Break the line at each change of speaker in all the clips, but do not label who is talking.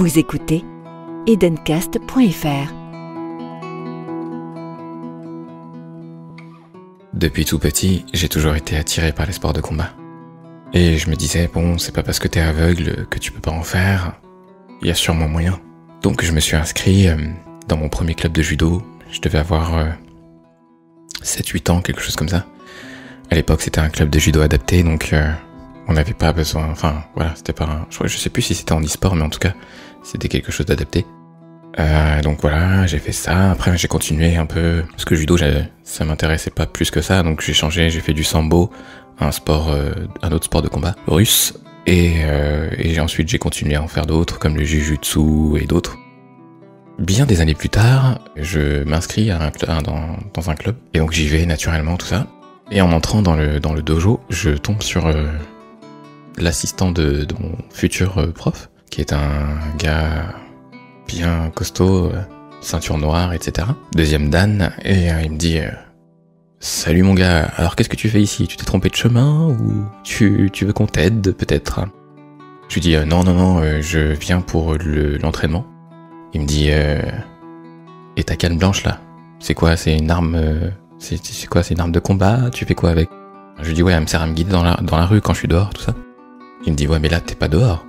Vous écoutez Edencast.fr.
Depuis tout petit, j'ai toujours été attiré par les sports de combat. Et je me disais, bon, c'est pas parce que t'es aveugle que tu peux pas en faire. Il y a sûrement moyen. Donc je me suis inscrit dans mon premier club de judo. Je devais avoir 7-8 ans, quelque chose comme ça. À l'époque, c'était un club de judo adapté, donc on n'avait pas besoin... Enfin, voilà, c'était pas un... Je sais plus si c'était en e-sport, mais en tout cas, c'était quelque chose d'adapté. Donc voilà, j'ai fait ça. Après, j'ai continué un peu... Parce que le judo, ça m'intéressait pas plus que ça, donc j'ai changé, j'ai fait du sambo, un autre sport de combat russe. Et ensuite, j'ai continué à en faire d'autres, comme le jujutsu et d'autres. Bien des années plus tard, je m'inscris dans un club, et donc j'y vais naturellement, tout ça. Et en entrant dans le dojo, je tombe sur l'assistant de mon futur prof, qui est un gars bien costaud, ceinture noire, etc. Deuxième dan, et il me dit « Salut mon gars, alors qu'est-ce que tu fais ici? Tu t'es trompé de chemin ou tu veux qu'on t'aide peut-être ?» Je lui dis « Non, je viens pour l'entraînement. » Il me dit « Et ta canne blanche là, c'est quoi? C'est une arme... C'est quoi? C'est une arme de combat? Tu fais quoi avec? » Je lui dis « Ouais, elle me sert à me guider dans la rue quand je suis dehors, tout ça. » Il me dit « Ouais, mais là, t'es pas dehors. »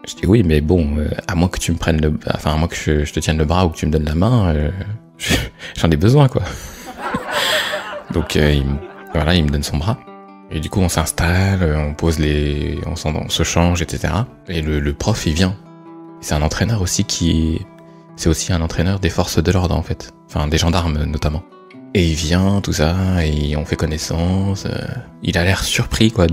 Je dis « Oui, mais bon, à moins que tu me prennes à moins que je te tienne le bras ou que tu me donnes la main, j'en ai besoin, quoi. » Donc, il me donne son bras. Et du coup, on s'installe, on pose on se change, etc. Et le prof, il vient. C'est un entraîneur aussi c'est aussi un entraîneur des forces de l'ordre, en fait. Enfin, des gendarmes, notamment. Et il vient, tout ça, et on fait connaissance. Il a l'air surpris, quoi,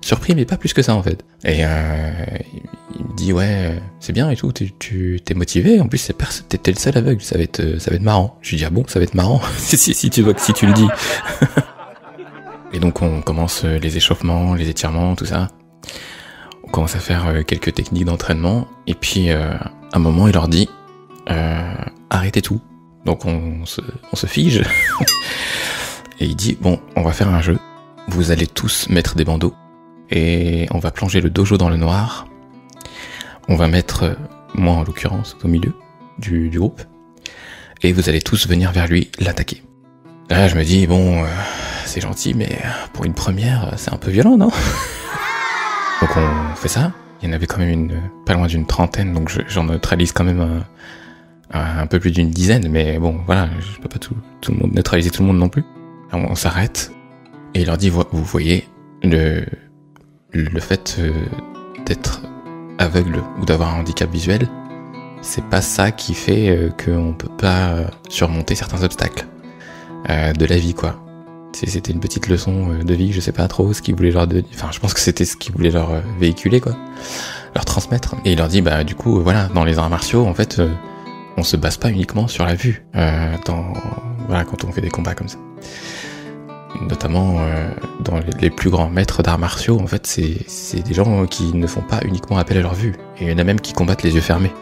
surpris, mais pas plus que ça, en fait. Et il me dit, ouais, c'est bien et tout, tu t'es motivé. En plus, t'es le seul aveugle, ça va être marrant. Je lui dis, ah bon, ça va être marrant? si tu le dis. Et donc, on commence les échauffements, les étirements, tout ça. On commence à faire quelques techniques d'entraînement. Et puis, à un moment, il leur dit, arrêtez tout. Donc on se fige. Et il dit, bon, on va faire un jeu. Vous allez tous mettre des bandeaux. Et on va plonger le dojo dans le noir. On va mettre, moi en l'occurrence, au milieu du groupe. Et vous allez tous venir vers lui, l'attaquer. Là, je me dis, bon, c'est gentil, mais pour une première, c'est un peu violent, non? Donc on fait ça. Il y en avait quand même pas loin d'une trentaine, donc j'en neutralise quand même un peu plus d'une dizaine, mais bon, voilà, je peux pas tout le monde neutraliser tout le monde non plus. Alors, on s'arrête, et il leur dit, vous voyez, le fait d'être aveugle ou d'avoir un handicap visuel, c'est pas ça qui fait qu'on peut pas surmonter certains obstacles de la vie, quoi. C'était une petite leçon de vie, je sais pas trop ce qu'il voulait leur donner, enfin je pense que c'était ce qu'il voulait leur véhiculer, quoi, leur transmettre. Et il leur dit, bah du coup, voilà, dans les arts martiaux, en fait, on se base pas uniquement sur la vue, quand on fait des combats comme ça. Notamment dans les plus grands maîtres d'arts martiaux, en fait, c'est des gens qui ne font pas uniquement appel à leur vue. Et il y en a même qui combattent les yeux fermés.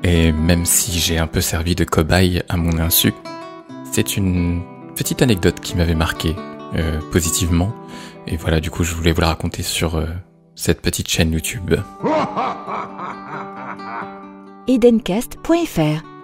Et même si j'ai un peu servi de cobaye à mon insu, c'est une petite anecdote qui m'avait marqué positivement. Et voilà, du coup, je voulais vous la raconter sur cette petite chaîne YouTube.
Edencast.fr